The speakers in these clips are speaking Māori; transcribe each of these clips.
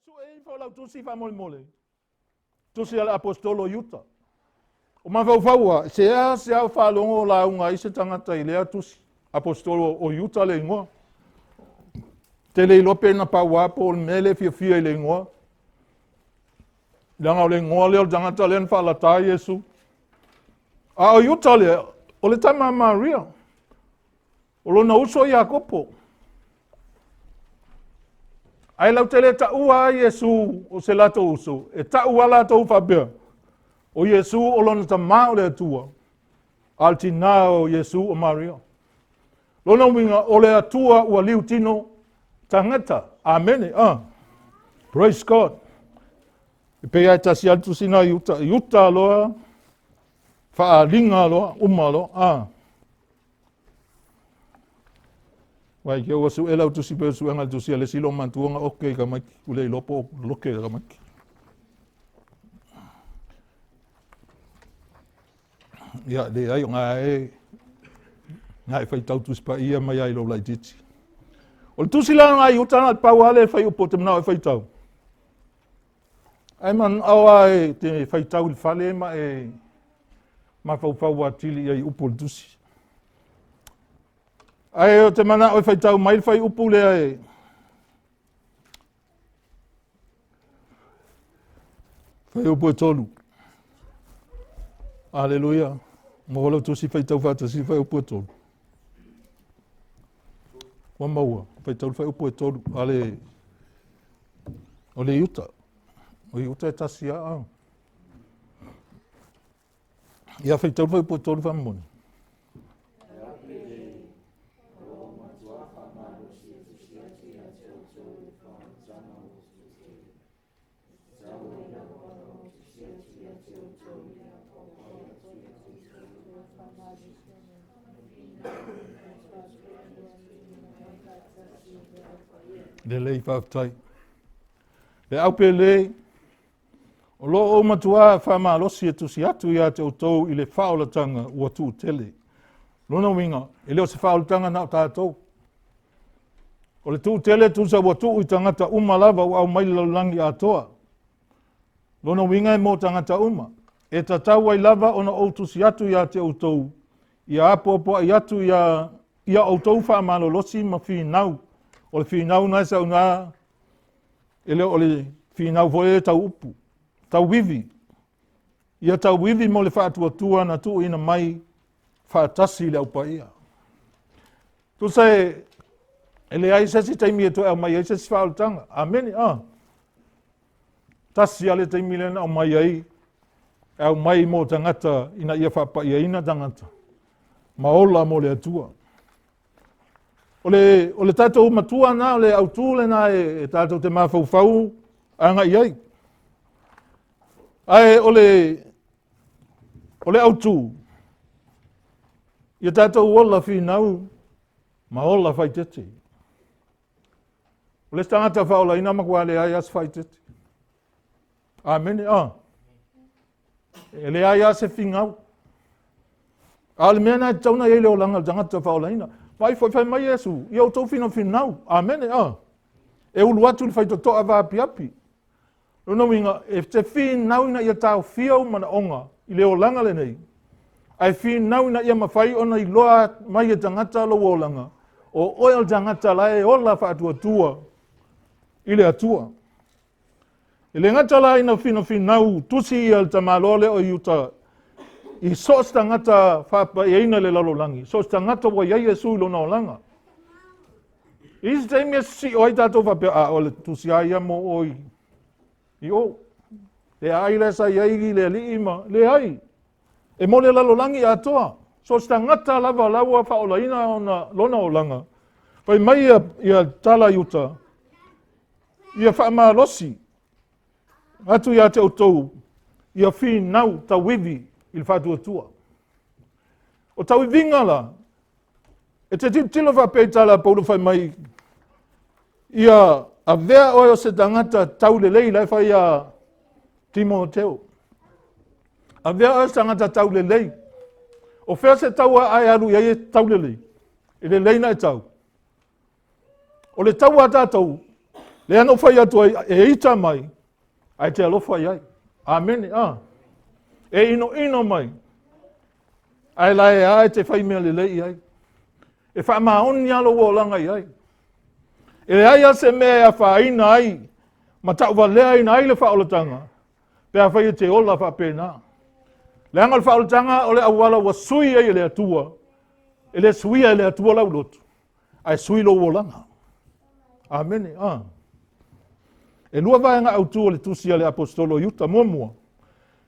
Yesu e fala tusi fa mole. Tusi al apostolo Yuta. O mawhauwhaua, se a whalongo la unga i se tangata i lea tusi. Apostolo o Yuta le ingoa. Te le ilope na pa wapo o mele fia i le ingoa. Langa o le ingoa leo tangata le whalata Yesu. A o Yuta le, o le tama Maria. O lona uso i a kopo. Ai lau tele ta ua Yesu o se lato uso. E ta ua lato ufabea. O Yesu o lona ta mao le atua. Altina o Yesu o Maria. Lona winga o le atua ua liu tino tangata. Amen. Praise God. E pe ai tasi atu sina yuta. Yuta loa. Faa linga loa. Uma loa. Wai kia ua su elau tusi pe su engal tusi ale silo mantuanga oke ka maki. Ule lopo loke ka maki. Ia le ai ngai fai tau tusi pa ia mai ai lo lai titi. O tusi la ngai utana pau ale fai upo te mnau e fai tau. Ai man awa e te fai tau il fale ma fau atili ai upo le tusi. Ai o te mana o fai tau mai fai upo le ai. Fai upo e tolu. Aleluia. Mo tu si fai tau fata si fai upo e tolu. Wa maua, fai tau fai upo e tolu. Ale, o le iuta. O iuta e tasi a. Ia fai tau fai upo e tolu fa moni. Le lei whaftai. Le aupe lei, o lo o matua whama losi e tusi atu ia te outou i le whaolatanga ua tu tele. Lona winga, e leo se whaolatanga na o tātou. O le tu tele tu sa ua tu i tangata uma lava au mai laulangi atoa. Lona winga e mo tangata uma. E tatau ai lava ona o tusi atu ia te outou. Ia apopo i atu ia outou whama losi ma whinau. O le whinau nai sa unga, ele o le whinau voe tau upu, tau wivi. Ia tau wivi mo le whaatua na tu ina mai whaatasi le upa ia. Tu se, ele ai sesi taimi e to au mai ai sesi whaolutanga. Amen, Tasi ale taimi lena au mai ai, au mai mo tangata ina ia whapa ia ina tangata. Maola mo le atua. O le tātou matua na, o le autūle na e tātou te mawhauwhau anga iai. Ai o le autū. Ia tātou ola whinau, ma ola whaitete. O le tangata whaola ina makua le ai as whaitete. Amen, E le ai as e whingau. A le mea nai tauna e leo langa tangata whaola ina. Vai foi mai Yesu, ia o tau fino finau. Amen. E ulu atu le fai to toa va api api. Lona winga, e te finau ina ia tau fiau mana onga, i leo langa le nei. Ai finau ina ia mawhai ona i loa mai e tangata lo o langa. O oil tangata la e ola fa atua tua, i le atua. I le ngata la ina fino finau, tusi ia ta malole o iuta. I sos tangata whapa e ina le lalolangi. Sos tangata wa iai Yesu ilo na olanga. I se teimia si o ai tātou whapea o le tusi aia mo oi. I o. Le ai lesa iai le li ima. Le ai. E mo le lalolangi atoa. Sos tangata lava laua whaola ina ona lona olanga. Pai mai ia tala yuta. Ia whaama losi. Atu ia te outou. Ia whinau ta wivi. Il fatua tua. O tau i vinga la. E te tilo whapeta la paulu whai mai. Ia a vea oi o se tangata tau le lei lai whai a Timoteo. A vea oi o se tangata tau le lei. O whea se tau ai alu ia e tau le lei. I le lei na e tau. O le tau a tātou. Le ano fai atu e ita mai, ai te alofa iai. Amen, E ino mai. Ai lai ai te whai mea lelei ai. E wha maoni alo o langa iai. E le ai ase mea wha ina ai. Ma tau wa lea ina ai le wha olatanga. Pea whai te ola wha pēnā. Le anga le wha olatanga o le awala wa sui ai le atua. E le sui ai le atua lau lotu. Ai sui lo o langa. Amen, E lua vaenga au tua le tusia le apostolo yuta mua.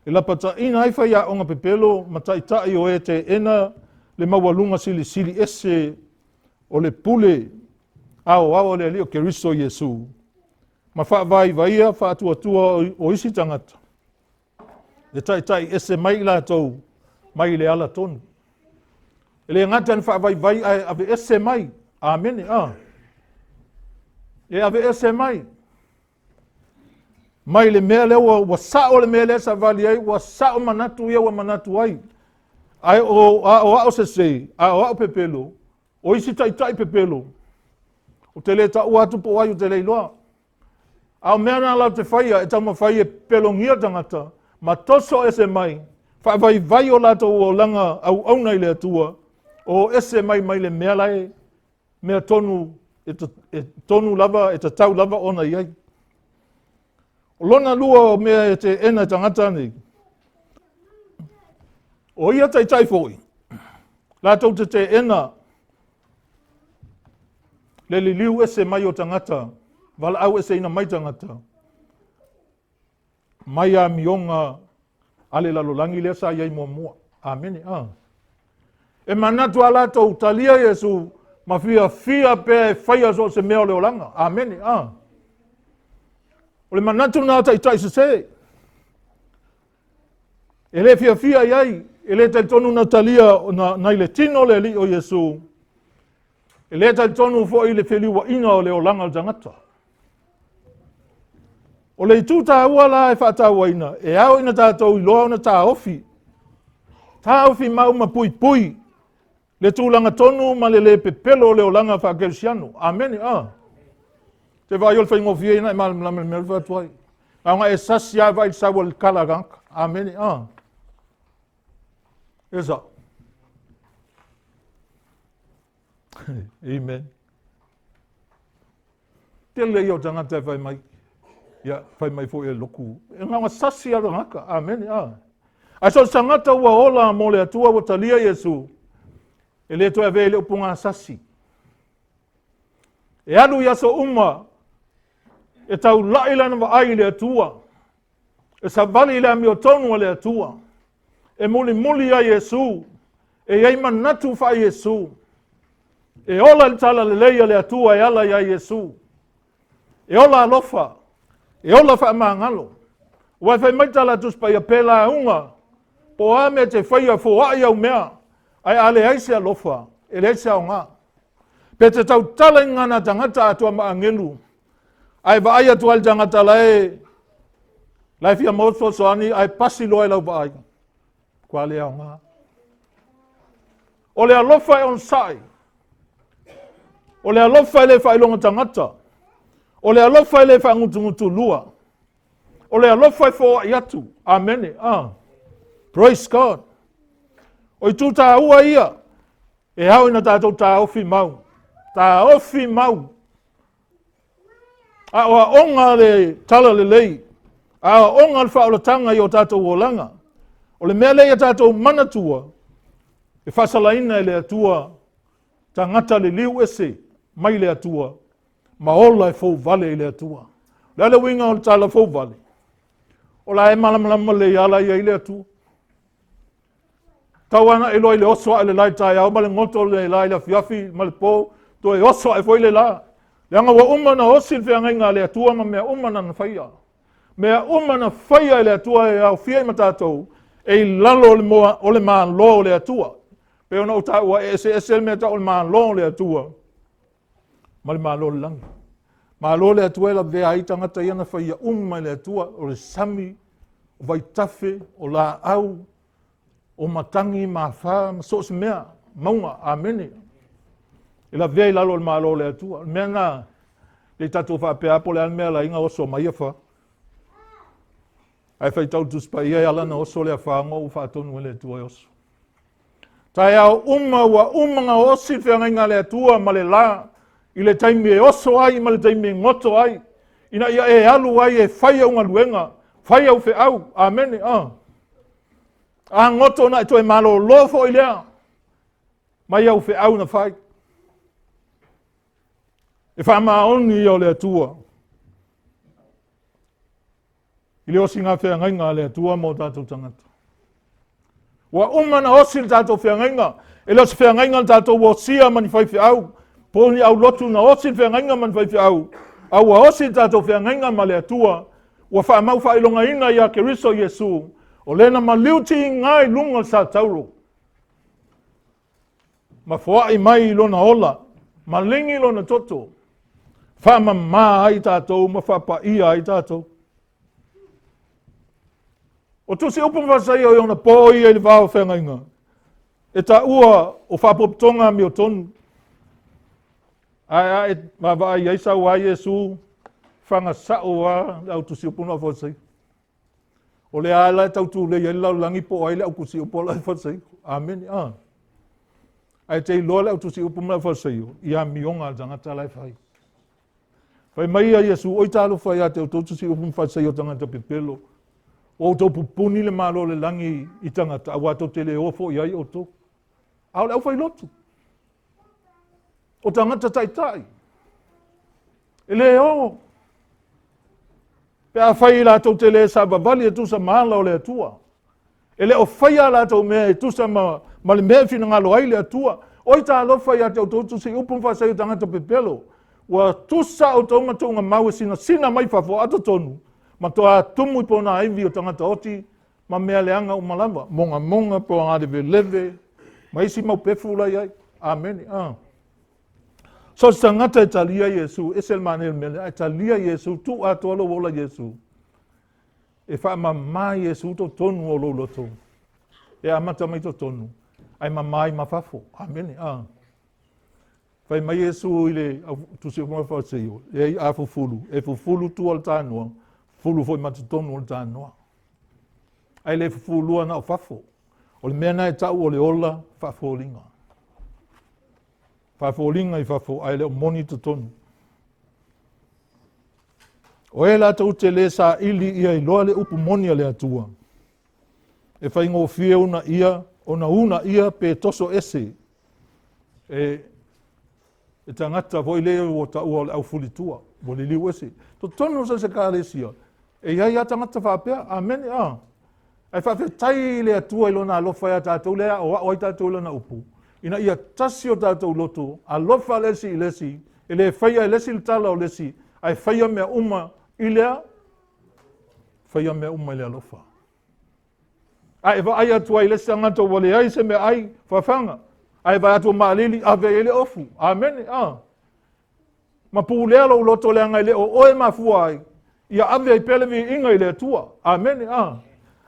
E la pata ina ai whai a onga pepelo ma tai o e te ena le mawalunga sili ese o le pule ao le alio Keriso Yesu. Ma wha vai ia wha atua o isi tangata. Le tai ese mai la tau mai le ala tonu. E le ngata wha vai ai ave ese mai. Amen, E ave ese mai. Mai le mea leo wa sao le mea lea sa vali ai, wa sao manatu ia wa manatu ai. Ai o se sei, o pepelo, o isi tai pepelo. O te le ta uatu po ai o te le iloa. Au mea na lau te whaia, e tau ma whaia pelo ngia tangata, ma toso ese mai, wha vai o lato o langa au nei le atua, o ese mai le mea lai, mea tonu, e tonu lava, e te tau lava ona iai. O lona lua o mea e te ena tangata nei. O ia tai foi. Lātou te ena. Le liu ese mai o tangata. Wala au ese ina mai tangata. Mai a mionga ale lalolangi lea sa iai mua. Amen. E manatu a lātou talia Yesu ma fia pe whaia so se mea o leolanga. Amen. O le manatu nā tai se se. E le fia iai. E le tai tonu na talia na ile tino le li o Yesu. E le tai tonu fo i le wheliwa ina o leolanga o tangata. O le tuta ua la e whaataua ina. E au ina tātou i loa ona tā ofi. Tā ofi mau ma pui. Le tūlanga tonu ma le pepelo leolanga whakelsiano. Amen. Te vai ol whaingofia ina e malamlame me alfa tuai. Nga e sasia vai sawa le kalaganka. Amen. Esa. Amen. Te lei o tangata whai mai. Ia, whai mai fo e loku. E nga sasia rangaka. Amen. A so tangata ua ola mo le atua o talia Yesu. E le toa vele upunga sasi. E alu yaso uma. E tau lailana wa ai le atua. E sa vali le ami o tonu le atua. E muli a Yesu. E iai manatu wha Yesu. E ola le tala le leia le atua e ala ia Yesu. E ola alofa. E ola wha maangalo. Wai whai maitala tuspa ia pela unga. Po ame te whaia fo ai au mea. Ai ale aise alofa. E leise au ngā. Pe te tau tala ngana tangata atua maangelu. Ai va ai atu al tangata lai. Lai fia mauto soani ai pasi loa lau va ai. Kwa le au ngā. O le alofa e on sai. O le alofa e le whailonga tangata. O le alofa e le whangutungutu lua. O le alofa e fo ai atu. Amen. Praise God. O i tū tā ua ia. E hau ina tātou tā ofi mau. Tā ofi mau. A oa onga le tala le lei. A onga le whaolatanga i o tātou o langa. O le mea lei a tātou manatua. E whasalaina e le atua. Ta ngata le liu ese. Mai le atua. Ma ola e fau vale i le atua. Lele winga o le tala fau vale. O la e malamalama le ala i le atua. Tawana e loi le oso le lai tai au. Ma le ngoto le lai le fiafi. Ma le po. To e oso e foi le la. Le anga wa umana osil fia ngenga le atua. Ma mea umana na whaia. Mea umana whaia le atua e au fia i matatou. E lalo o le maa lo le atua. Pe ona uta ua ese mea ta o le maa lo le atua. Ma le maa lo le langi. Maa lo le atua e la vea ai tangata iana whaia le atua. O le sami, o vai tafe, o la au, o matangi, maa wha, ma so se mea, maunga, amene. E la vea i lalo le maa lo le atua. Mea ngā, le tatou whaapea po le almea la inga oso mai wha. Ai whai tau tuspa ia e alana oso le a whaango u whaatonu le tua oso. Tai au wa umanga osi whiangainga le atua ma le la i le taimi e oso ai ma le taimi e ngoto ai. Ina ia e alu ai e whai au ngaluenga, whai au au, amen, A ngoto na e malo lofo i lea, mai au au na whai. E whamaoni i o le atua. I le osi ngā whiangainga le atua mo tātou tangata. Wa umana osi le tātou whiangainga, e le osi whiangainga le tātou o sia mani whai au, pōni au lotu na osi le whiangainga mani whai au, au a osi le tātou whiangainga ma le atua, wa whaamau whailonga ina ia ke riso Yesu, o lena ma liuti ngai lunga sa tauro. Ma whaai mai lona ola, ma lingi lona toto, whaama maa ai tātou, ma whapa ia ai tātou. O tusi upum whasai o iona pōi e le whao whengainga. E ta ua o whapopitonga mi o tonu. Ai e mawai eisa wa Yesu whanga sao wa au tusi upum whasai. O le ala e tautu le lau langi po ai le au kusi upum whasai. Amen. Ai te iloa le au tusi upum whasai. Ia mionga tangata lai whai. Whai mai a Yesu oi talo whai a te o tusi upum whasai o tangata pipelo. O tō pupuni le malo le langi i tangata, a wātou te le ofo i ai o tō. Au le au whai lotu. O tangata tai tai. E le o. Pe a whai la tō te le sa vavali e tusa maala o le atua. E le o whai a la tō mea e tusa ma le mea fina ngalo ai le atua. Oi tā lo whai a te o tō tusi upum whasai o tangata pepelo. Wa tusa o tō matunga mau sina mai whafo ato tonu. Ma toa tumu i pona aivi o tangata oti, ma mea leanga o malama, monga po ngā leve, ma isi mau pefula iai, amen. So tangata e talia Yesu, esel manel mele, e talia Yesu, tu atoalo wola Yesu. E wha ma Yesu to tonu o lolo to. E amata mai to tonu. Ai mai mafafo, amen. Whai mai Yesu ile, tusi o mwafao seyo, e a fufulu, e fufulu tu al tānua. Fulu foi matutonu o le tānoa. Ai le fufulua na o fafo. O le mea na e tau o le ola fafolinga. Fafolinga i fafo ai le o moni tutonu. O e la tau te le sa ili ia i loa le upu moni a le atua. E whai ngō fie una ia, una ia pe toso ese. E tangata voi le o tau o le au fulitua. Mo le liu ese. To tonu sa se kālesia. E ia tangata whapea, amen, Ai whawhi tai le atua ilona alofa ia tātou lea, o oi tātou ilona upu. Ina ia tasi o tātou loto, alofa lesi i lesi, e le whaia i lesi il tala o lesi, ai whaia mea uma i lea, whaia mea uma i le alofa. Ai wa ai atua i lesi angata wale ai se mea ai whawhanga. Ai wa atua maalili ave ele ofu, amen, Ma pu lea lo loto lea ngai le o oe mafua ai. Ia ave ai pelevi inga i le atua. Amen.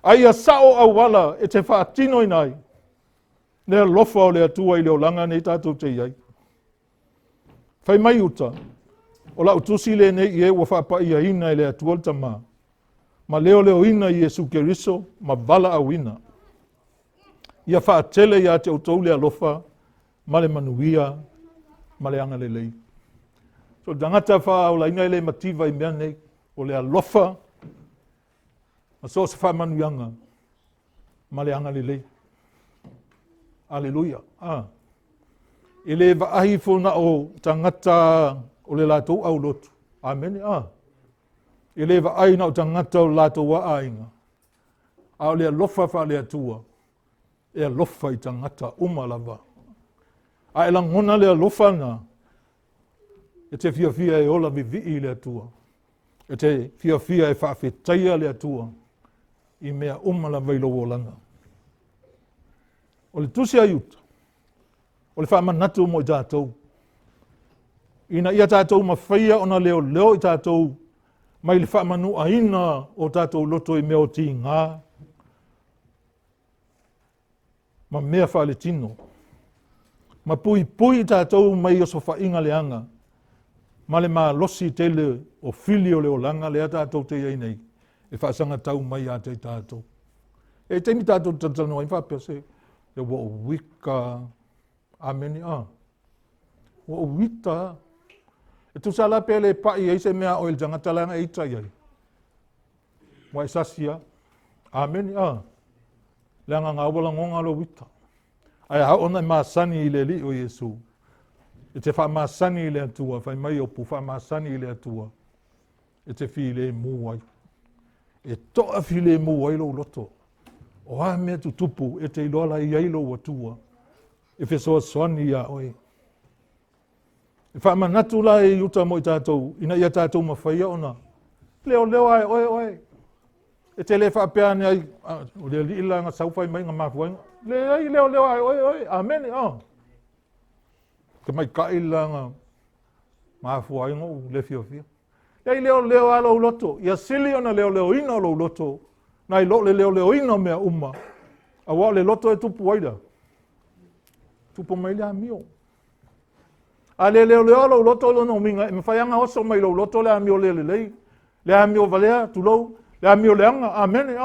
Ai a sao au wala e te whaatino i nai. Nea lofa o le atua i leo langa nei tātou te iai. Whai mai uta. O la utusi le nei i e wa whapa ia ina i le atua le tama. Ma leo ina i Yesu Keriso, ma vala au ina. Ia whaatele ia te utou le alofa, ma le manuia, ma le anga le lei. So dangata wha o la ina i le mativa i mea nei. O le alofa, ma so se whamanuianga, ma le anga lelei. Aleluia. I le vaahi fona o tangata o le lātou au lotu. Amen. I le vaahi na o tangata o lātou wa ainga. A o le alofa wha le atua. E alofa i tangata umalava. A e langona le alofa na. E te fia e ola vivi i le atua. E te fia e whaafetaia le atua i mea umala veilo o langa. O le tusi aiuta. O le whaamanatu mo i tātou. Ina ia tātou mawhaia ona leo i tātou. Mai le whaamanu aina o tātou loto i mea o ti ngā. Ma mea whaale tino. Ma pui tātou mai o so whainga leanga. ma le malosi tele o fili o le olanga le tātou te iei nei. E whaasanga tau mai a te tātou. E teimi tātou tatano i whapea se, e wa o wika, ameni a. Wa o wita. E tu sala pele pai ei se mea o il jangata langa e itai ai. Wa e sasia, ameni a. Leanga ngā wala ngonga lo wita. Ai hao ona maasani i le li o Yesu. E te wha maasani i le atua, whai mai opu wha maasani i le atua. E te whi le muai. E toa whi le muai lo loto. O ha mea tu tupu e te iloala i ailo atua. E whi soa soani ia oi. E wha manatu la e uta mo i tātou, ina ia tātou mawhaia ona. Leo ai, oi. E te le whapea ni ai, o le li ila ngā sauwhai mai ngā mafuainga. Leo ai, oi, ameni, Ka mai ka ila ngā mafuainga u le fia. Ei leo alo loto, ia sili ona leo ina lo loto, nai lo le leo ina mea uma. A wā le loto e tupu waida. Tupu mai le amio. A le leo lo loto lo no minga, e mwhaianga oso mai lo loto le amio lei. Le amio valea, tulou, le amio leanga, amene,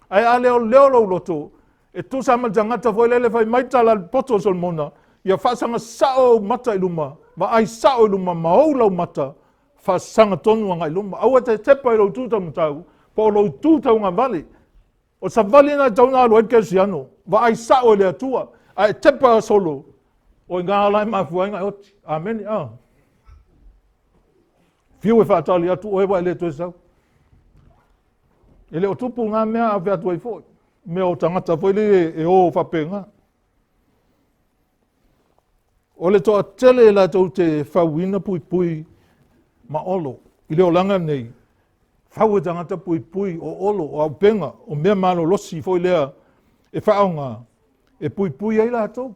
Ai a leo lo loto, e tu sama jangata foi lele fai maitala poto sol mona, ia whaasanga sao mata i luma, ma ai sao i luma, ma au lau mata, whaasanga tonu anga i luma. Aua te tepa i lau tūtau mtau, po o lau tūtau ngā vali. O sa vali na tauna alo eke si ano, ma ai sao i lea tua, ai tepa a solo, o i ngā alai mafuainga oti. Amen, Fiu e whaatali atu, o ewa e le tue sau. E le o tupu ngā mea a whea tuai foi. Mea o tangata foi le e o whapenga. O le toa tele la tau te whauina pui ma olo. I le o langa nei. Whau e tangata pui o olo o au penga. O mea malo losi foi lea e whaonga. E pui ai la tau.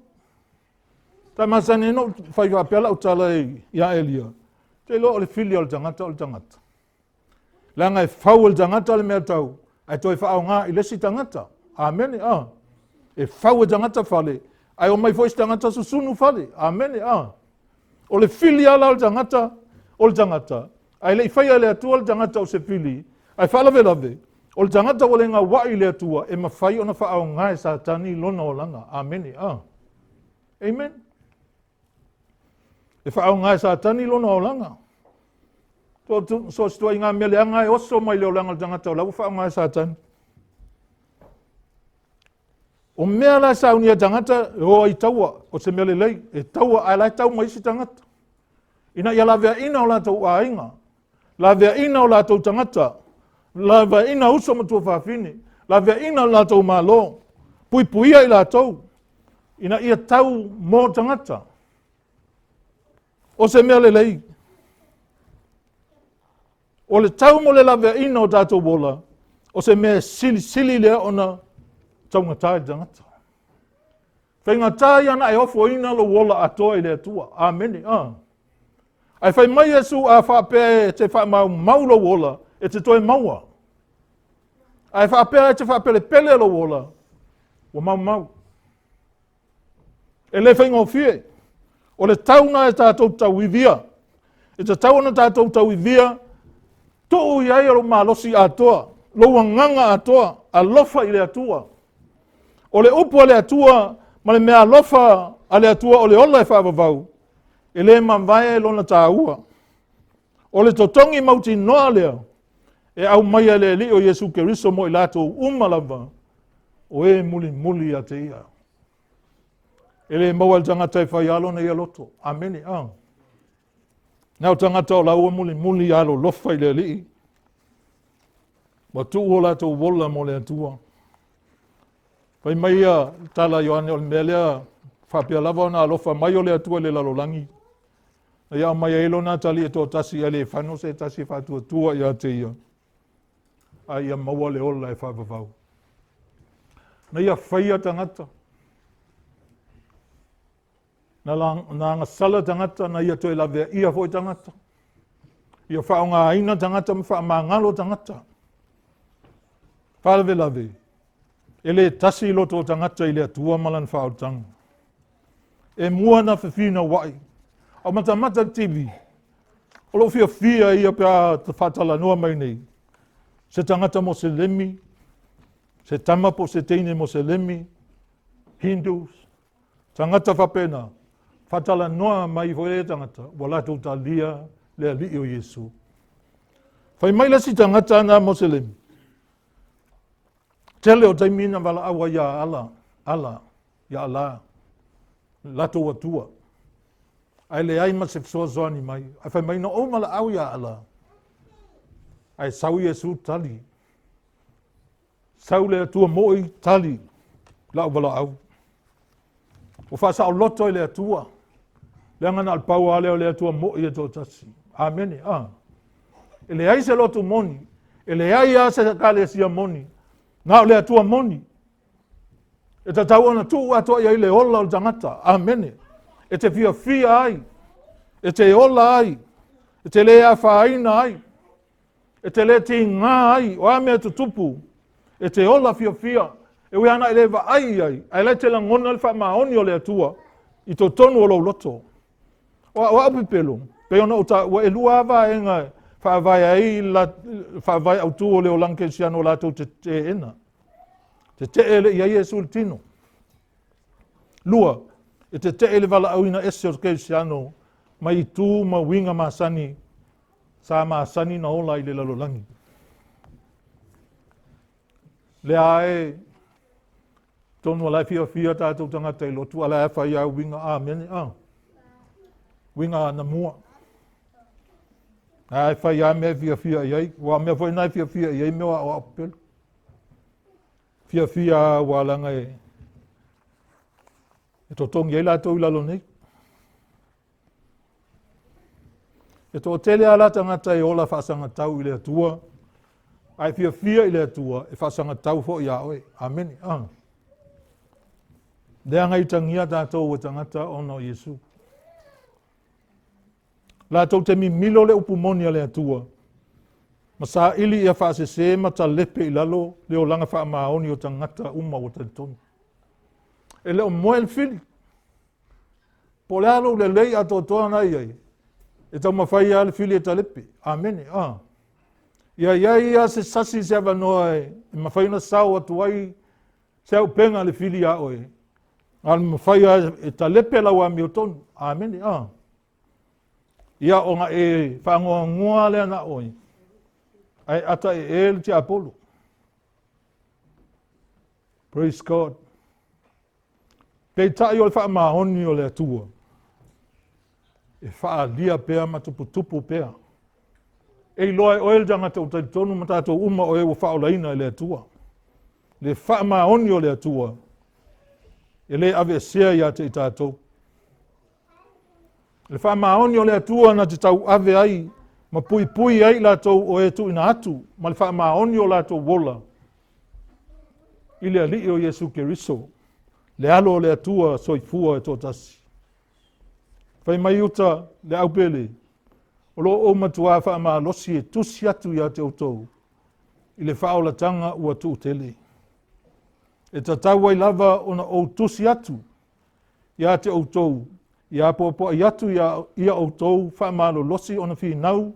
Ta masane no whai whapela o tala e ia elia. Te lo o le fili o le tangata. Langa e whau o le tangata le mea tau. Ai toi whaonga i lesi tangata. Amen, E whau e tangata whale. Ai o mai fois tangata susunu whale. Amen, O le fili ala o le tangata. Ai le whaia le atua o le tangata o se fili. Ai whalave. O le tangata o le ngā wai le atua. E mawhai o na whaonga e sa tani lona o langa. Amen, Amen. E whaonga e sa tani lona o langa. So stua i ngā mele anga e oso mai leo langa tangata o lau whaonga e sa tani. O mea la sa unia tangata o i taua o se mele lei. E taua ai lai tau mai si tangata. Ina ia la vea ina o la tau ainga. La vea ina o la tau tangata. La vea ina uso matua whawhini. La vea ina o la tau malo. Puia i la tau. Ina ia tau mō tangata. O se mele lei. O le tau mo le lawe ina o tātou wola, o se mea sili lea ona tau ngatai tangata. Whai ngatai ana e ofo ina lo wola atoa i lea tua. Amen, Ai whai mai Yesu a whapea e te mau lo wola, e te toi maua. Ai whapea e te whapea le pele lo wola, o mau. E le whai ngofie, o le tauna e tātou tau i via. E te tauna tātou tau i via, to'u iai alo malosi atoa, lo wanganga atoa, alofa i le atua. O le upu a le atua, ma le mea alofa a le atua o le ola e whaavavau, e le mawai e lona tāua. O le totongi mauti noa lea, e au mai a le li o Yesu Keriso mo i lato umalava, o e muli a te ia. E le mawal tangata e whai alo na ia loto. Ameni, Nau tangata o lau muli alo lofa i le li. Wa tu o lato wola mo le atua. Pai mai ia tala Ioane o le melea whapia lava na lofa mai o le atua le lalolangi. Na ia mai elo na tali e tō tasi ale whano se tasi whatua tua ia te ia. A ia maua le ola e whapavau. Na ia whaia tangata. Na ngā sala tangata na ia toi lawea ia foi tangata. Ia whao ngā aina tangata me wha mangalo tangata. Whalawe lawe. E le tasi loto tangata i le atua malan whao tanga. E mua na whiwhina wai. Au mata TV. O lo fia ia pia te whatala noa mai nei. Se tangata mo se lemi, se tamapo se teine mo se lemi, Hindus, tangata whapena, whatala noa mai fo e tangata, wala tau ta lia, lea li o Yesu. Whai mai lasi tangata ana mo se lemi. Tele o taimina wala awa ia ala, ia ala, lato watua. Ai le ai ma se fsoazoani mai, ai whai mai na o mala au ia ala. Ai sau Yesu tali. Sau le tua moi tali, lau wala au. O whasa o loto i le atua. Le angana al pau ale o le atua moi e tō tasi. Amene, E le ai se loto moni. E le ai a se kale sia moni. Nga o le atua moni. E ta tau ana tu atua ia i le ola o tangata. Amene. E te fia ai. E te ola ai. E te le awhaina ai. E te le ti ngā ai. O ame atu tupu. E te ola fia. E ui ana i lewa ai. Ai le te la ngona le wha maoni o le atua. I tō tonu o lo loto. O api pelo. Pe ona o ta ua e lua awa e ngai. Whaavai ai, whaavai au tū o leo lanke siano la tau te ena. Te ele i a Yesu le tino. Lua, e te ele wala au ina ese o kei siano, mai i tū ma winga masani, sa masani na ola i le lalolangi. Le ae, tonu alai fia tātou tangata i lotu, alai awhai au winga mene, winga na mua. Ai whai a mea fia iai, wa mea whai nai fia iai mea o apel. Fia wālanga e tō tongi ei lātou i lalo nei. E tō tele ala tangata e ola whaasanga tau i le atua. Ai fia i le atua e whaasanga tau fo i a oe. Amen. Leanga i tangia tātou o tangata ono Yesu. La tau te mi milo le upumoni le atua. Ma sa ili ia whaase se ma ta lepe i lalo le o langa wha maoni o tangata uma o tantoni. E le o moel fili. Po le alo le lei ato toa nai ai. E tau mawhai a le fili e ta lepe. Amene. Ia se sasi se ava noa e mawhai na sao atu ai se au penga le fili a oe. Al mawhai a e ta lepe lau a mi o tonu. Amene. Ia o nga e whangoa ngua lea na oi. Ai ata e le te Apollo. Praise God. Pei tai o le wha mahoni o le atua. E wha lia pea ma tupu pea. E loa e oel janga tau tonu ma tātou uma o e o wha o laina e le atua. Le wha mahoni o le atua. E le ave sea ia te i tātou. Le wha maoni o le atua na te tau ave ai, ma pui ai lātou o e tu ina atu, ma le wha maoni o lātou wola. I le ali o Yesu Keriso, le alo o le atua soifua e tō tasi. Whai mai uta le aupele, o lo o matua wha maa losi e tusi atu ia te outou, i le wha o la tanga ua tu tele. E ta tau lava ona o tusi atu, ia te outou, ia popo i atu ia outou whaamalo losi ona whinau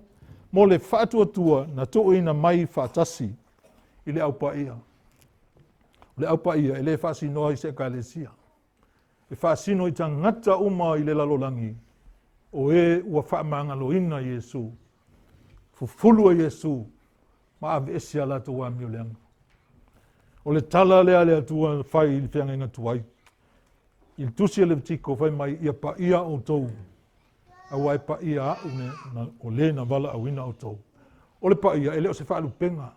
mo le whaatuatua na tuuina mai whaatasi i le aupa ia. Le aupa ia, e le whaasinoa i se kalesia. E whaasino i tangata uma i le lalolangi o e ua whaamangaloina Yesu. Fufulua Yesu ma ave esia la tua mi o leanga. O le tala lea tua whai i le whianga tuai. Il tusi le tiko fai mai ia pa ia o tou. A wai pa ia au ne o le na wala au ina o tou. O le pa ia ele o se whaalu penga.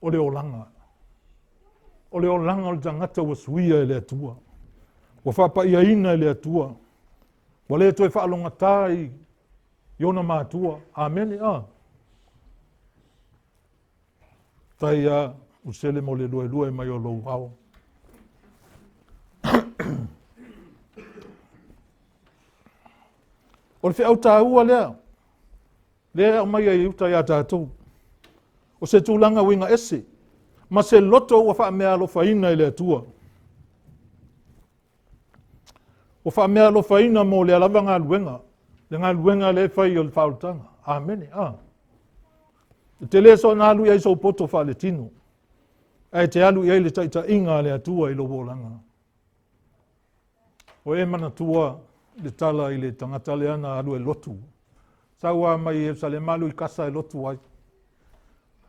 O le olanga. O le olanga o le tangata wa suia ele atua. Wa wha pa ia ina ele atua. Wa le toi whaalonga tai. Iona mātua. Amen. Tai usele mo le lue mai o lou hao. O le whiau tāua lea. Lea o mai ai uta ia tātou. O se tūlanga winga ese. Ma se loto ua wha mea lo whaina i le atua. O wha mea lo whaina mo le alavanga luenga. Le ngā luenga le whai o le whautanga. Amen. Te le so nā alu ia so poto wha le tino. Ai te alu ia le taita inga le atua i lo wolanga. O e mana tua le tala i le tangata le ana alu e lotu. Saua mai e sa le malu i kasa e lotu ai.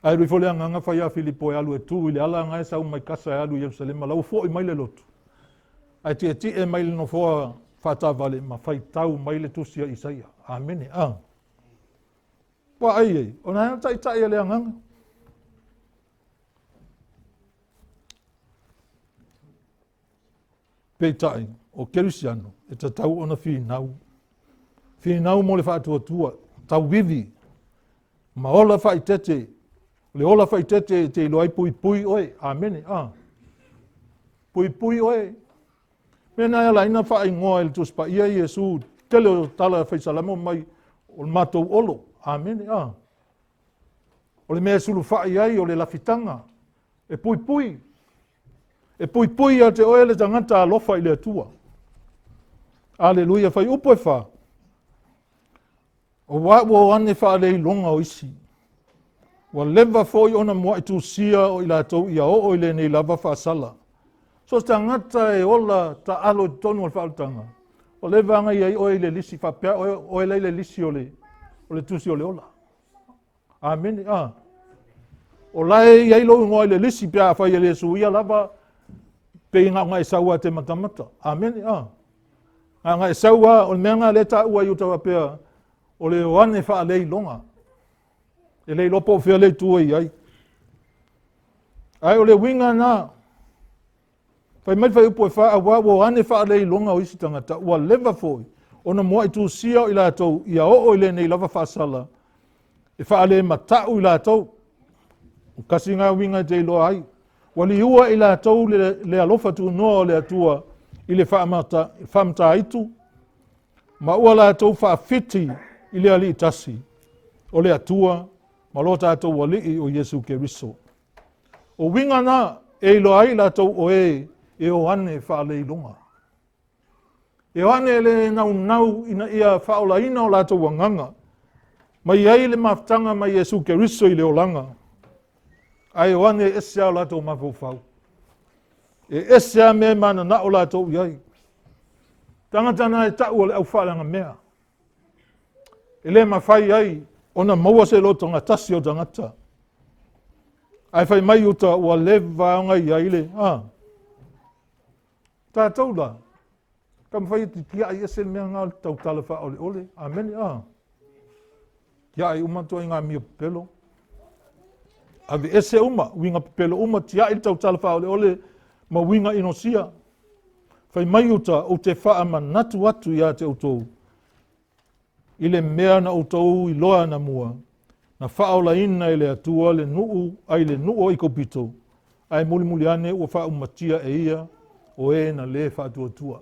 Ai rui fole anga whai a Filipo e alu e tu i le ala ngai sau mai kasa e alu i Jerusalema. Lau fo i mai le lotu. Ai ti e mai le no foa whata vale ma whai tau mai le tusia Isaia. Amen. Pua ai ei. O na tai tai e le anganga. Peitai o Kerisiano e ta tau ona whinau. Whinau mo le whaatua tua. Tau vivi. Ma ola whai tete. Le ola whai tete te ilo ai pui pui oe. Amen. Pui pui oe. Mena e la ina wha ingoa il tuspa ia Iesu tele o tala whai salamo mai o le matou olo. Amen. O le mea sulu wha iai o le lafitanga. E pui pui. E pui pui a te oe le tangata alofa i le atua. Aleluia whai upo e wha. O wa ane wha le longa o isi. Wa lewa foi ona mua i tu sia o ila tau ia o le nei lava wha sala. So tangata e ola ta alo tonu al whautanga. O lewa anga iai oe le lisi whapea oe le lisi o le tusi o le ola. Amen. O lai iai lo ngoi le lisi pia whai le suia lava pe inga ngai saua te matamata. Amen. Ngai saua o mea ngā leta ua iutawa pia o le oane wha lei longa. E lei lopo whia lei tua iai. Ai o le winga nā. Pai mai whai upo e wha awa o ane wha lei longa o isi tangata. Ua lewa foi. Ona mua i tu sia i la tau ia o le nei lava wha sala. E wha le matau i la tau. Kasi ngā winga te iloa ai. Wali ua i la tau le alofa tu noa o le atua i le whamata aitu. Ma ua la tau whaafiti i le ali itasi o le atua ma lo tātou wali o Jesu Keriso. O winga na e ilo ai la tau o e o ane whaale ilonga. E o ane le nau ina ia whaola ina o la tau wanganga. Mai ai le maftanga mai Jesu Keriso i le olanga. Ai o ane esea o la tau mawhau. E esea me mana na o la tau iai. Tangatana e tau o le au whalanga mea. E le mawhai ai ona maua se lo tonga tasi o tangata. Ai whai mai uta ua lewa ngai ai le. Tātou la. Kam whai ti tia ai ese mea ngā tau talawa ole ole. Amen. Ia ai umatua i ngā mia pelo. Ave ese uma, winga pelo uma tia i tau talawa ole ole ma winga inosia. Whai mai uta o te wha manatu atu ia te utou. I le mea na utou i loa na mua. Na whaola ina i le atua le nuu, ai le nuu i kopito. Ai muli muli ane ua wha umatia e ia o e na le wha atua tua.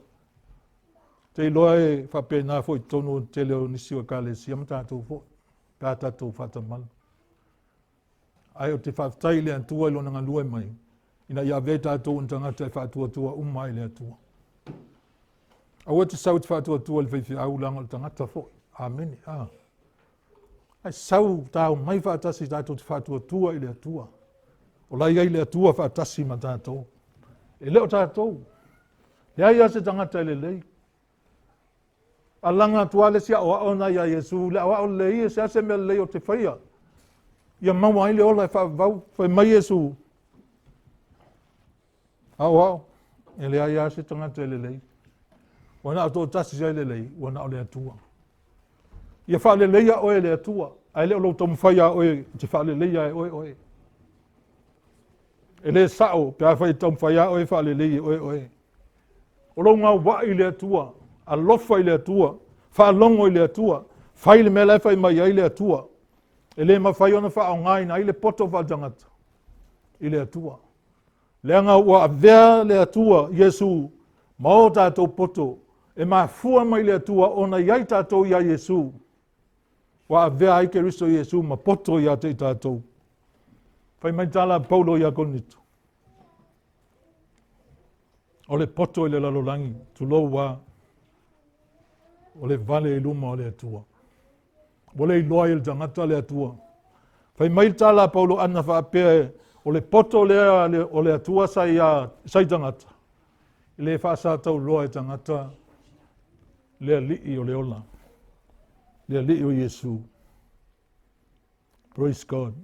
Te loa e wha pēnā fo i tonu te leo nisi o kāle siam tātou fo. Pā tātou whata malu. Ai o te whaftai le atua i lona ngā lua mai. Ina ia vē tātou untangata i wha atua tua umai le atua. Aua te sau te wha atua tua le whaiwhi au langa le tangata fo. Amen. Ai sau tau mai whaatasi tātou te whātua tua i le atua. O lai ai le atua whaatasi ma tātou. E leo tātou. E ai ase tangata i le lei. A langa tuale sia o aona ia Jesu. Le awa o lei e se ase mea lei o te whaia. Ia maua ai le ola e whaavau. Whai mai Jesu. Au. E le ai ase tangata i le lei. Wana ato tasi ai le lei. Wana o le atua. Ia whaale leia oe le atua. Ai leo lo tomu whaia oe, te whaale leia e oe. E le sao, pia whai tomu whaia oe whaale leia oe. O lo ngā wa i le atua, a lofa i le atua, whaalongo i le atua, whai le mea whai mai ai le atua. E le ma whai ona wha o ngaina, ai le poto whaatangata i le atua. Le anga ua avea le atua, Jesu, mao tātou poto, e ma fua mai le atua, ona iai tātou ia Jesu. Wa avea ai Keristo Jesu ma poto ia te tātou. Whai mai tala Paulo ia konito. O le poto i le lalolangi, tu lo wa. o le vale i luma o le atua. O le iloa i le tangata le atua. Fai mai tala Paulo ana whaapea o le poto lea o le atua sai tangata. I le whaasa tau loa i tangata lea lii o le ola. Lea lii o Yesu. Praise God.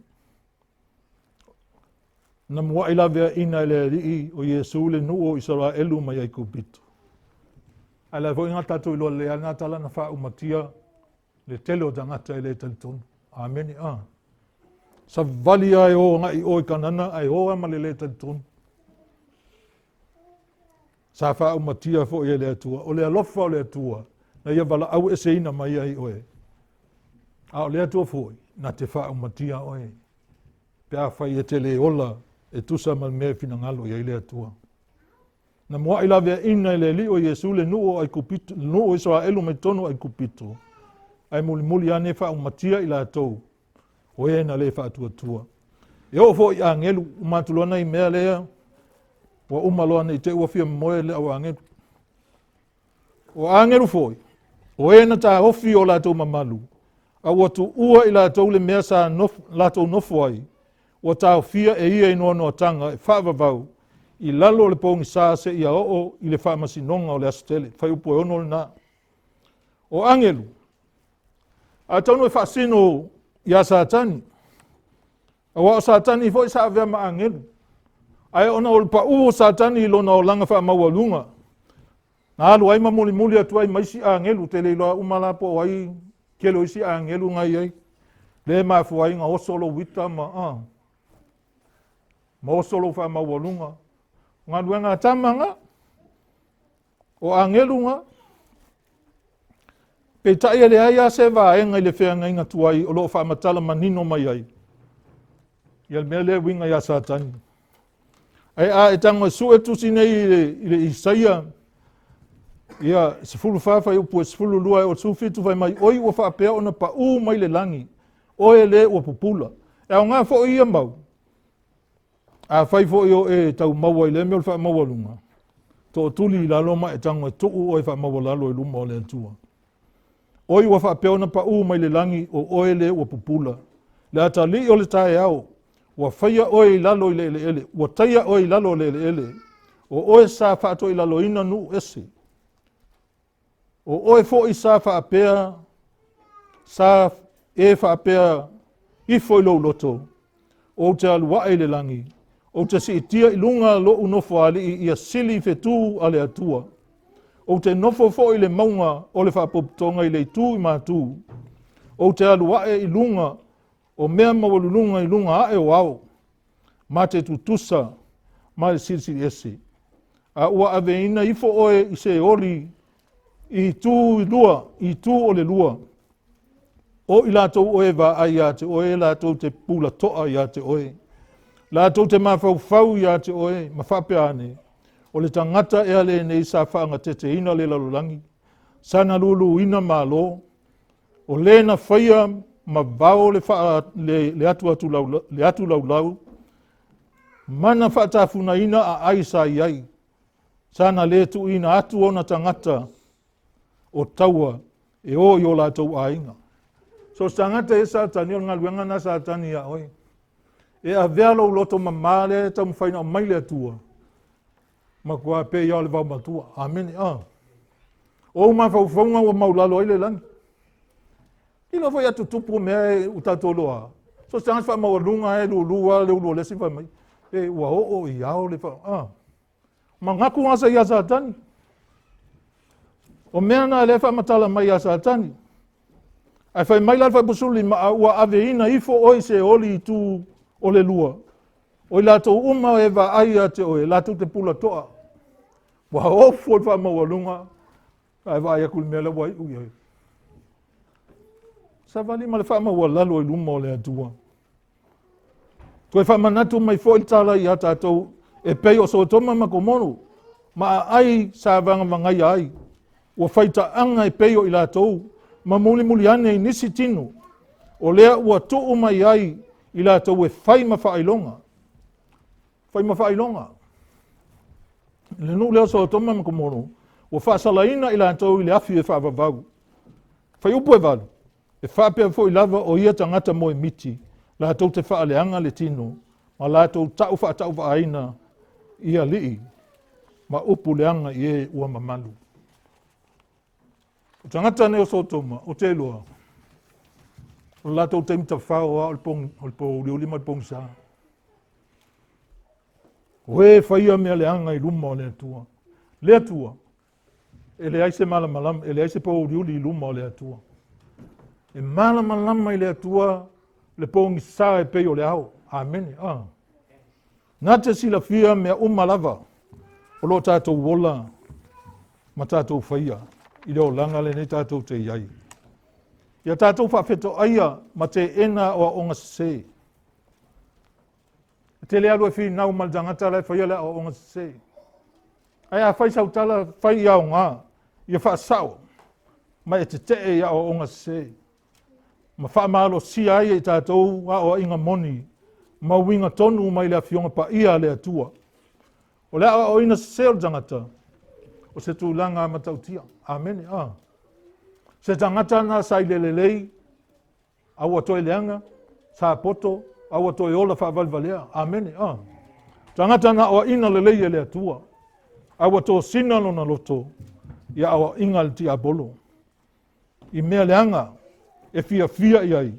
Na mua ila vea ina le lii o Yesu le nuo i sara elu mai ai kupitu. Ala vo inga tatu ilo le ana tala na wha umatia le tele o tangata i le talitonu. Amen. Sa vali ai o ngai o i kanana ai o ama le talitonu. Sa wha umatia fo i le atua. O le alofa o le atua. Na ia wala au ese ina mai ai oe. A o le atua fo i. Na te wha umatia oe. Pea whai e tele ola e tusa mal mea fina ngalo i le atua. Na mua ila vea ina le li o Yesu le nuo ai kupitu, nuo Israelu mai tonu ai kupitu. Ai muli ane wha umatia ila atou. O e na le wha atua tua. E o fo i angelu umatulona i mea lea. Wa umaloa nei te uafia moe le au angelu. O angelu fo i. O e na ta ofi o la tau mamalu. A watu ua ila atou le mea sa la tau nofo ai. O ta ofia e ia inoa noa tanga e whaavavau. I lalo le pongi sa se ia o i le whaamasinonga o le astele. Whai upo e ono le na. O angelu. A taunu e whaasino i a Satani. A wa o Satani fo i sa avea ma angelu. Ai ona o le pa uo Satani ilo na o langa wha mawalunga. Na alu ai mamuli muli atu ai maisi angelu te le iloa umala po ai kelo isi angelu ngai ai. Le mafu ai nga osolo wita ma ma osolo wha mawalunga. Ngā luenga tamanga o angelu nga. Pe taia le aia se va e ngai le whea ngai ngatuai o loo wha matala manino mai ai. Ia mea le winga ia Satani. Ai a e tango su e tusi nei i le Isaia. Ia sifulu whawhai upu e sifulu lua o sufitu whai mai oi ua whaapea ona pa u mai le langi. Oe le ua pupula. E au ngā fo ia mau. A whai fo i e tau maua i le mea wha maua lunga. Tō tuli i la loma e tango e tuu oi wha maua lalo i luma o le atua. Oi ua whaapea ona pa u mai le langi o oe le ua pupula. Le ata li o le tae au. Ua whaia oi i lalo i le ele ele. Ua taia oi i lalo le ele ele. O oe sa whaato i lalo ina nu ese. O oe fo i sa whaapea. Sa e whaapea ifo i lou loto. O te alua i le langi. O te si itia i lunga lo unofo ali i ia sili fetu ale atua. O te nofo fo i le maunga o le whaapoptonga i le tu i mātu. O te alua i lunga o mea mawalulunga i lunga ae o au. Ma te tutusa, ma le sili ese. A ua aveina ifo oe i se oli i tu i lua, i tu o le lua. O i lātou oe va ai a te oe, lātou te pula toa i a te oe. Lātou te mawhau i a te oe, mawhapea ane. O le tangata ea le nei sa whaanga te ina le lalulangi. Sana lulu ina malo. O le na whaia ma vao le atu lau. Mana whaatafuna ina a aisa i ai. Sana le tu ina atu ona tangata o taua e o i o lātou ainga. So tangata e Satani o ngā luenga na Satani a oi. E a vea lau loto mamale ta mwhaina o maile atua. Ma kua pe ia le vau matua. Amen. O ma whauwhaunga o maulalo ile langi. Ilo foi atu tupu mea utatoloa. So tangata wha mawalunga e lulua le ulua lesi wha mai. E ua o i ao le wha. Ma ngaku ngasa ia Satani. O mea na le wha matala mai ia Satani. Ai whai mai lai whai pusuli ma ua aveina ifo oi se oli i tu o le lua. O i lātou uma e wa ai a te oe, lātou te pula toa. Wa ofo i wha mawalunga. Ai wa ai akuli mea le wai ui ai. Sa wali ma le wha mawalalo i luma o le atua. Koe wha manatu mai fo i tala i ata atou e pei o so toma ma komono. Ma ai sa vanga mangai ai. Ua whaita anga e pei o i lātou. Ma muli ane i nisi tinu. O lea ua tuu mai ai i lātou e whai mawhailonga. Whai mawhailonga. Le nu leo so toma ma komono. Ua whaasalaina i lātou i le afi e whaavavau. Fai upu e valu. E whapea fo I lava o ia tangata mo e miti. La tau te whaaleanga le tino. Ma la tau tau wha aina ia lii. Ma upu leanga I e ua mamalu. O tangata ne o sotoma, o te lua. O la tau teimta whao a o po liulima o pong saa. Oe whaia mea leanga I luma o lea tua. Lea tua. E le aise malama, e le aise po liuli I luma o lea tua. E malama I lea tua, le pongi saa e pei o le au. Amen. Nā te sila fia mea umalava. O lo tātou wola, ma tātou whaia. I leo langa le ne tātou te iai. Ia tātou whawheto aia, ma te ena o onga se. Te lea lua whi nau maltangata lai whaia lea o onga se. Ai a whai sau tala whai iau ngā. Ia wha sao. Ma e te ia o onga se. Ma wha maalo si ai e tātou a o inga moni. Ma winga tonu mai lea fionga pa ia lea tua. O lea o ina se o tangata. O se tūlanga matautia. Amen. Se tangata na sai lelelei. Awa toi leanga. Sa poto. Awa toi ola whavalvalea. Amen. Tangata na o ina lelei e lea tua. Awa to sinalo na loto. Ia awa ingal ti abolo. I mea leanga. E fia iai.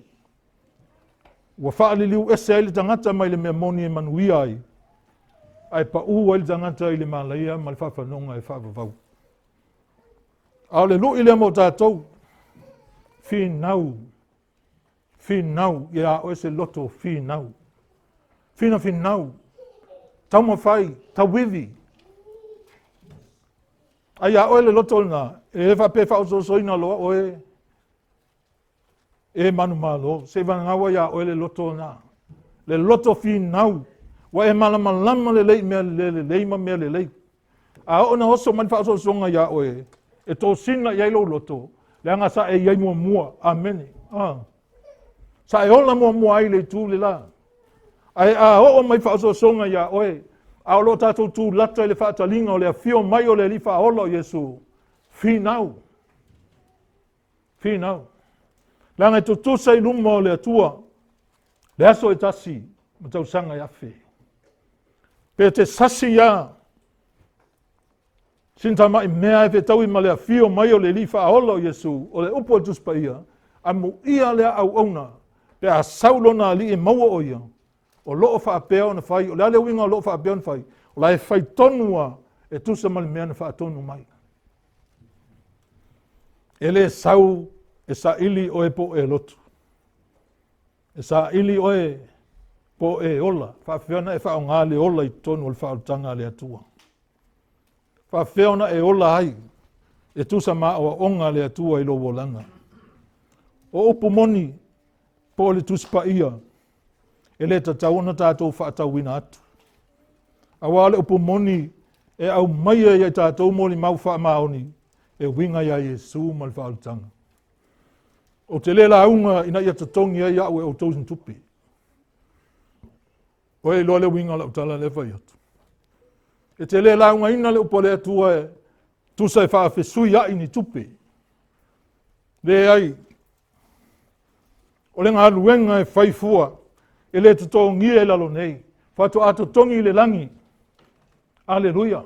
Wa whaaliliu ese ai le tangata mai le mea moni e manuia ai. Ai pa ua i le tangata I le malaia ma le whawhanonga e whawavau. Au le lu I le mo tātou. Finau. Ia o ese loto finau. Finau. Tau mawhai. Tau wivi. Ai a oe le loto na. E whape whaosoina loa oe. E manu malo. Se vangawa ia oe le loto na. Le loto finau. Wa e malama le lei mea le leima mea le lei. A o na oso mani whaososonga ia oe. E tō sina iai lo loto. Le anga sa e iai mua. Amen. Sa e ola mua ai le tū le la. Ai a o mai whaososonga ia oe. A o lo tātou tū lata le whaatalinga o le a fio mai o le li whaolo Yesu. Finau. Le anga e tutusa I luma o le atua. Le aso e tasi. Ma tau sanga I afe. Pe te sasi ia. Sintama I mea e tau I ma le a fio mai o le li whaolo Yesu. O le upo e tuspa ia. A mu ia le au auna. Pe a saulona li e maua o ia. O loo whaapea o na whai. O le ale winga o loo whaapea o na whai. O la e whai tonua e tusa ma le mea na whaatonu mai. E le sau e sa ili o e po e lotu. E sa ili o e po e ola. Whaafeona e whao ngā le ola I tonu o le whaotanga le atua. Whaafeona e ola ai. E tusa maa o onga le atua I lo wolanga. O upu moni po le tuspa ia. E le tatauna tātou whaatauina atu. Awa le upu moni e au maia ia tātou moni mau wha maoni. E winga ia Yesu ma le whaotanga. O te lela aunga ina ia tatongi ia ue o tausen tupi. O e loa le winga la utala le whai atu. E te lela aunga ina le upole atua e tusa e whaafesui ia ini tupi. Le ai. O le ngā luenga e whaifua. E le tatongi e lalo nei. Whatu a tatongi le langi. Aleluia.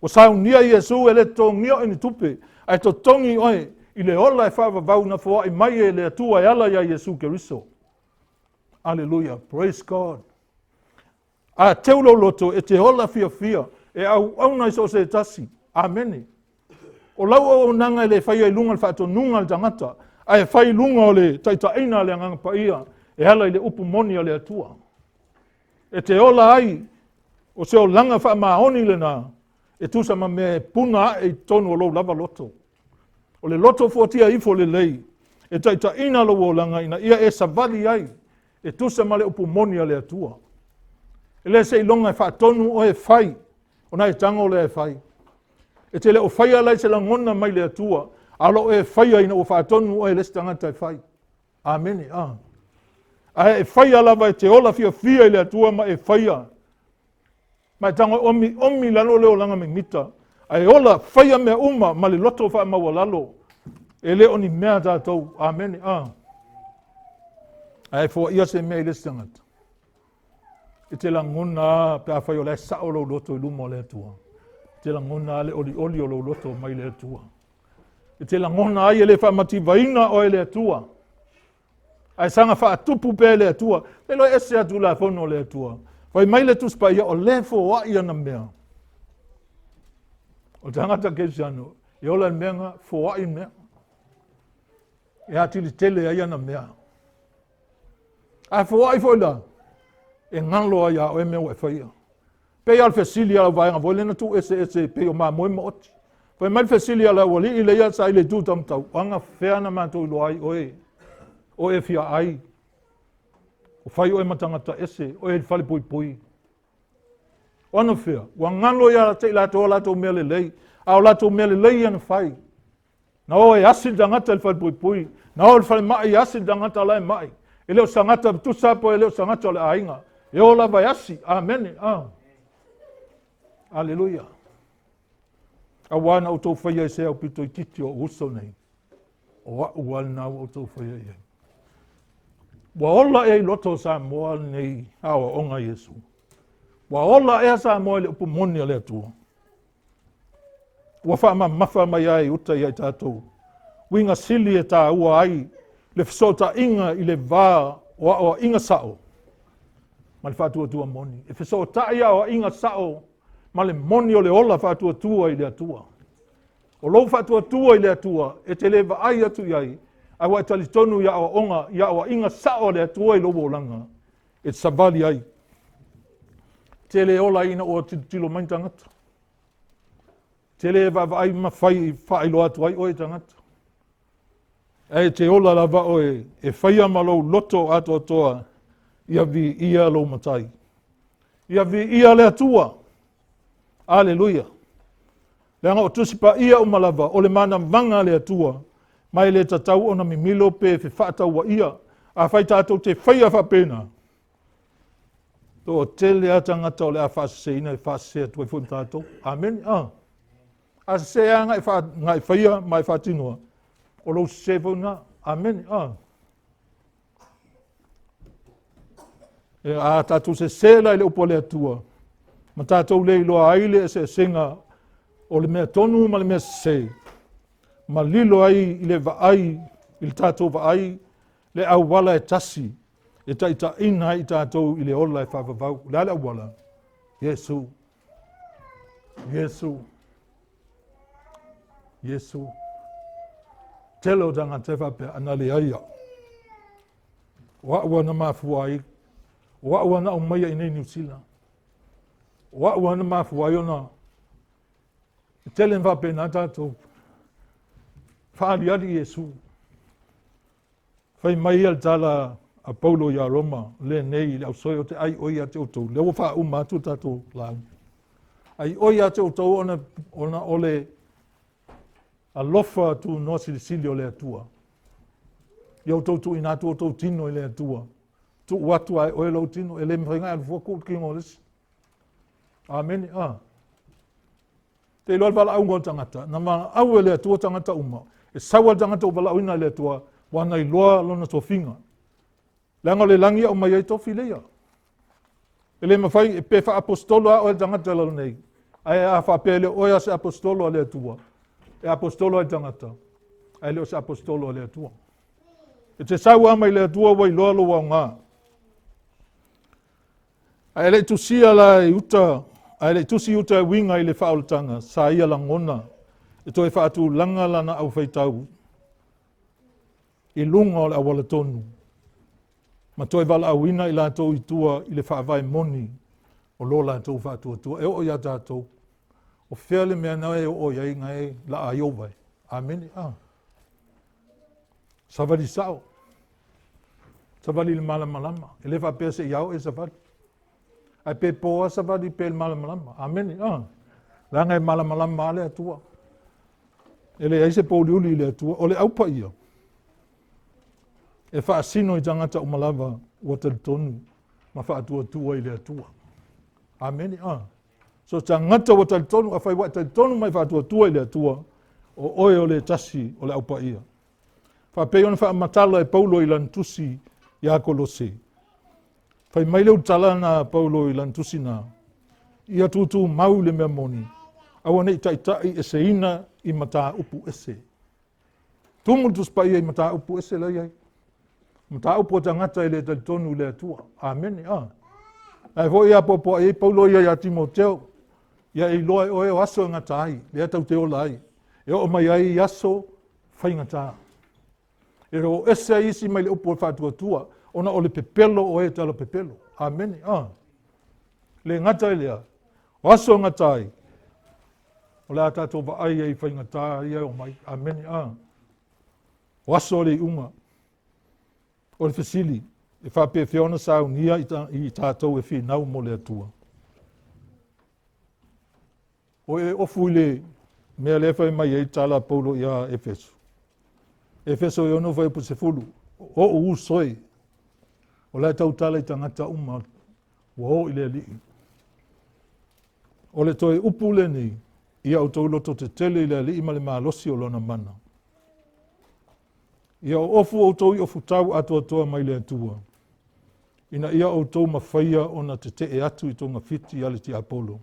O saunia Yesu e le tatongi o ini tupi. Ai tatongi oe. I le ola e whaavavau na fua I mai e le atua e ala ia Yesu Keriso. Alleluia. Praise God. A teulo loto e te ola fia. E au na iso se tasi. Amen. O lau o nanga e le whaia I lunga le whaato nunga le tangata. A e whai lunga o le taitaina le anganga pa ia. E ala I le upu moni o le atua. E te ola ai. O se o langa wha maoni le na. E tusa ma me puna e tonu o lo lava loto. O le loto fuatia ifo le lei. E taitaina lo o langa ina ia e savali ai. E tusa ma le upu moni o le atua. E le se ilonga e whaatonu o e whai. O na e tango le e whai. E te le o whai alai se la ngona mai le atua. Alo e whai ina o whaatonu o e les tangata e whai. Amen. A e whai alava e te ola fia I le atua ma e whai a. Ma e tango omi lalo leo langa me mita. A e ola whai a mea uma ma le loto wha maua lalo. E le o ni mea tātou. Amen. Ai fo ia se mea i le tangata. I te langona pe a whai o le sa o lo loto i luma o le atua. I te langona le oli o lo loto mai le atua. I te langona ai le whamati vaina o le atua. Ai sanga wha tupu pe le atua. Le lo ese atu la fono le atua. Whai mai le tuspa ia o le fo wa ia na mea. O tangata kesi anu. I ola mea fo wa i mea. E atili tele ia na mea. Ai fo wa i fo la. E ngalo ia o e mea wai whaia. Pe al fesili ala vai nga vole na tu ese pe o ma moi mo oti. Pe mai fesili ala wali ile ia sa ile tu tam tau. Anga fea na ma tu lo ai oe. Oe fia ai. O fai oe matangata ese. Oe fale pui pui. Ona fea. Wa ngalo ia te la to mele lei. Au la to mele lei ana fai. Na oe asil dangata il fale pui pui. Na oe fale mai asil dangata lai mai. Ele o sangata tu sapo ele o sangata le ainga. E o la vai asi. Amen. Aleluia. Awana o tau whaia e se au pito i titi o uso nei. O a ual nau o tau whaia e. Wa ola e loto sa moa nei awa onga Yesu. Wa ola e sa moa le upu moni le atua. Wa wha mafa mai ai uta i ai tātou. Winga sili e tā ua ai. Le fisota inga i le vā o inga sao. Ma le whātua moni. E fisota ia o inga sao. Ma le moni o le ola whātua i le atua. O lou whātua i le atua, e te lewa ai atu iai, ai wai tali tonu ia o onga, ia o inga sao le atua i lobo langa, e te savali ai. Te le ola ina o tilo main tangata. Te le ai whai lo atu ai o e tangata. E te ola lava o e whaia malo loto ato toa, ia vi ia lo matai. Ia vi ia le atua. Aleluia. Leanga o tusipa ia umalava, o le mana vanga le atua, mai le tatau ona mimilo pe fe whaatau wa ia, a whai tātou te whaia whapena. Tō tele atangata o le a whaseina e whasea tu e fun tātou. Amen. A sea ngai whaia mai whatinua. O lo sevo nga. Amen. E a tātou se sela i le upo le atua. Ma tātou le iloa aile e se senga o le mea tonu ma le mea se. Ma lilo ai i le vaai, i le tātou vaai, le au wala e tasi. E ta ita ina i tātou i le ola e whawawau. Le ala wala. Yesu. Yesu. Yesu. Telo danga te whape ana le aia. Wa na mafuai. Wa na umaya i nei New Zealand. Wa na mafuai ona. Telen whape na tātou. Whaali ali Yesu. Whai mai al tala a Paulo ia Roma. Le nei, le au soi o te ai oi a te outou. Le wha uma tu tātou lau. Ai oi a te outou ona ole a lofa tu no sili o le atua. Iau tautu ina tu outou tino i le atua. Tu watu ai oi lau tino. E le mwhainga al fuaku ki ngolis. Amen. Te loa wala au ngō tangata. Na ma au e le atua tangata uma. E sawa tangata o wala au ina le atua. Wana i loa lona tofinga. Langa le langi au mai ai tofi leia. E le mawhai e pefa apostolo a o e tangata lalo nei. Ai a whapele oia se apostolo a le atua. E apostolo ai tangata. Ai leo se apostolo a le atua. E te sawa mai le atua wai loa lo wau ngā. Ai le tusia la i uta. Ai le tusi uta winga i le whaoltanga. Sa ia la ngona. E toi whaatu langa lana au whaitau. I lunga o le awala tonu. Ma toi wala awina i lātou i tua i le whaavai moni. O lo lātou whaatua tua. E o ia tātou. O whiale mea nae o iai ngai la ai ovai. Amen. Savali sao. Savali le malamalama. E le whapea se iau e savali. Ai pe poa savali pe le malamalama. Amen. La ngai malamalama le atua. E le aise pauliuli le atua. O le aupa ia. E whaasino i tangata umalawa ua te tonu. Ma whaatua tua i le atua. Amen. So tangata ua te tonu. A whai wa te tonu mai whaatua tua i le atua. O oe o le tasi o le aupa ia. Whapei ona whaamatala e Paulo i lan tusi ia Kolose. Whai mai leu tala na Paulo i lan tusi na. Ia tutu mau le mea moni. Awa nei taitai e se ina i mata upu ese. Tumu tuspa ia i mata upu ese la iai. Mata upu o tangata i le talitonu le atua. Amen. Ai vo ia popo e Paulo ia Timoteo. Ia i loa o e o aso ngata ai. Le atau te ola ai. E o mai ai i aso whai ngata. E ro ese a isi mai le upu o whatua tua. Ona o le pepelo o e talo pepelo. Amen. Le ngata i lea. O aso ngata ai. O le atato wa ai ai whai ngata ia o mai. Amen. O aso le unga. O le fesili. E whape whiona sa unia i tātou e whinau mo le atua. O e ofu le mea le whai mai e tala Paulo ia Efeso. Efeso e ono whai pu se fulu. O u soi. O le tau tala i tangata uma. O i le li. O le toi upu le ni. Ia o tau loto te tele i le li ima le maalosi o lona mana. Ia o ofu o tau i ofu tau atua toa mai le atua. Ina ia o tau mawhaia o na te e atu i tonga fiti ale ti Apollo.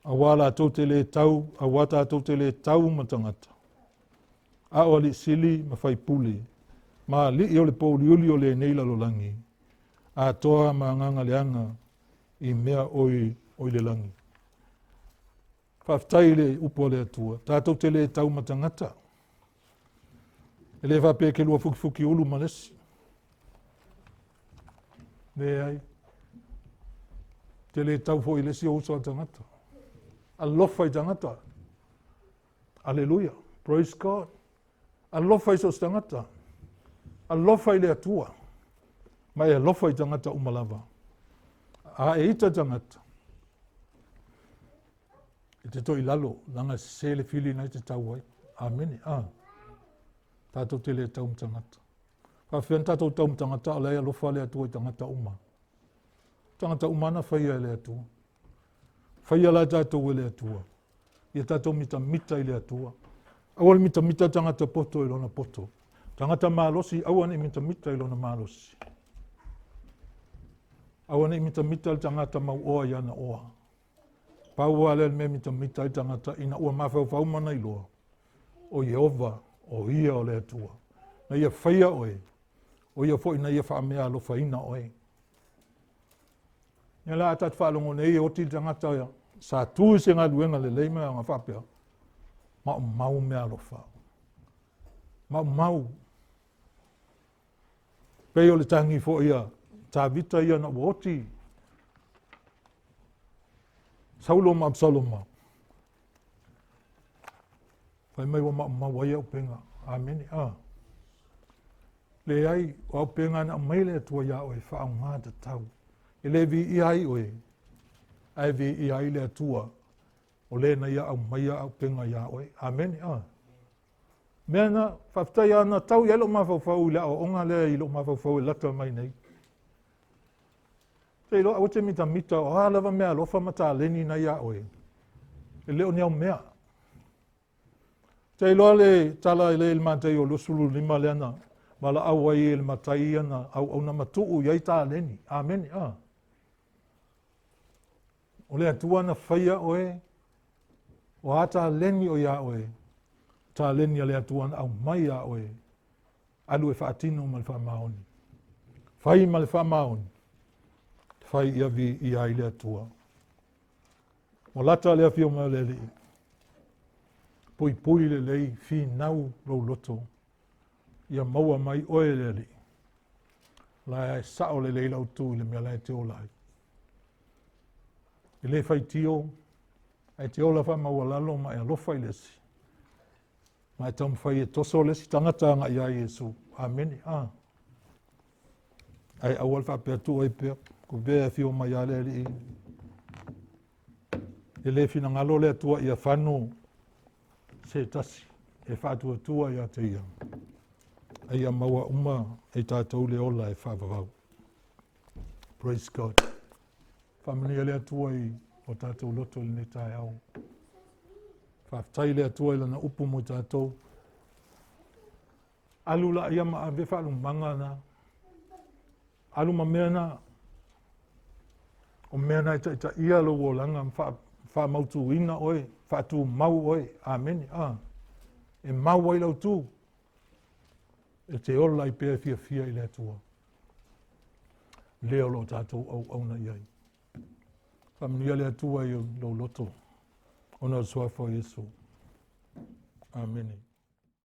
A wala tau te le tau, a wata tau te le tau matangata. A o li sili mawhai puli. Ma li i o le pauliuli o le neila lolangi. A toa ma nganga leanga i mea oi le langi. Whaftai le upo le atua. Tātou te le tau matangata. E le whape ke lua fuki ulu malesi. Ne ai. Te le tau fo i lesi o uso tangata. Alofa i tangata. Alleluia. Praise God. Alofa i so tangata. Alofa i le atua. Mai alofa i tangata umalava. A e ita tangata. E te toi lalo. Langa se le fili na te tau ai. Amen. Tātou te le tau tangata. Whawhian tātou tau tangata o lea lofa le atua i tangata uma. Tangata umana whaia le atua. Whaia la tātou le atua. Ia tātou mita i le atua. Awal mita tangata poto i lona poto. Tangata maalosi, awan i mita i lona maalosi. Awan i mita i tangata mau oa i ana oa. Pau ale me mita i tangata ina ua mawhau mana i loa. O Jehova, o ia o le atua. Na ia whaia oe. O ia fo ina ia whaamea alofa ina oe. Ia la atat whaalongo nei o ti tangata ia. Sa tui se ngā luenga le leima ngā whapea. Mau mea alofa. Mau. Pei o le tangi fo ia. Tā vita ia na woti. Sauloma Absaloma. Whai mai wa mau ia upenga. Amen. Le ai o upenga na maile atua ia oe whaau ngā te tau. E le vi i ai oe. Ai vi i ai le atua. O le na ia au mai au upenga ia oe. Amen. Mea na whaftai ana tau i alo mawhauwhau le o onga le i lo mawhauwhau e lata mai nei. Te ilo au te mita o halawa mea lofa mata leni na ia oe. E leo ni au mea. Te ilo le tala i le ilmantei o lusulu lima le ana. Mala au ai il matai ana au na matuu iai tā leni. Amen. O le atua na whaia oe. O ata leni o ia oe. Tā leni a le atua na au mai a oe. Alu e whaatino ma le whaamaoni. Whai ma le whaamaoni. Whai ia vi i ai le atua. O lata le awhio ma le li. Pui le lei fi nau rau loto. Ia maua mai oe le li. La e sao le lei lau tu i le mea lai te olai. I le whai tio. Ai te ola wha maua lalo ma e alofa i lesi. Ma e tam whai e toso lesi tangata nga ia Jesu. Amen. Ai awal wha pia tu oi pia. Ko bea fio mai ale li. E le fina ngalo le atua ia whanu. Se tasi. E whaatua tua ia te ia. Ai a maua uma e tātou le ola e whaavavau. Praise God. Whamani le atua i o tātou loto le netai au. Whaaftai le atua i lana upu mo tātou. alu la ia ma ave whaalu manga na. Alu ma mea na. O mea na ita ia lo o langa wha mautu ina oi. Wha tu mau oi. Amen. E mau oi lau tu. E te ola i pēr fia i le tua. Leo lo tātou au na iai. Whamnia le atua i lo loto. Ona soa fo Yesu. Amen.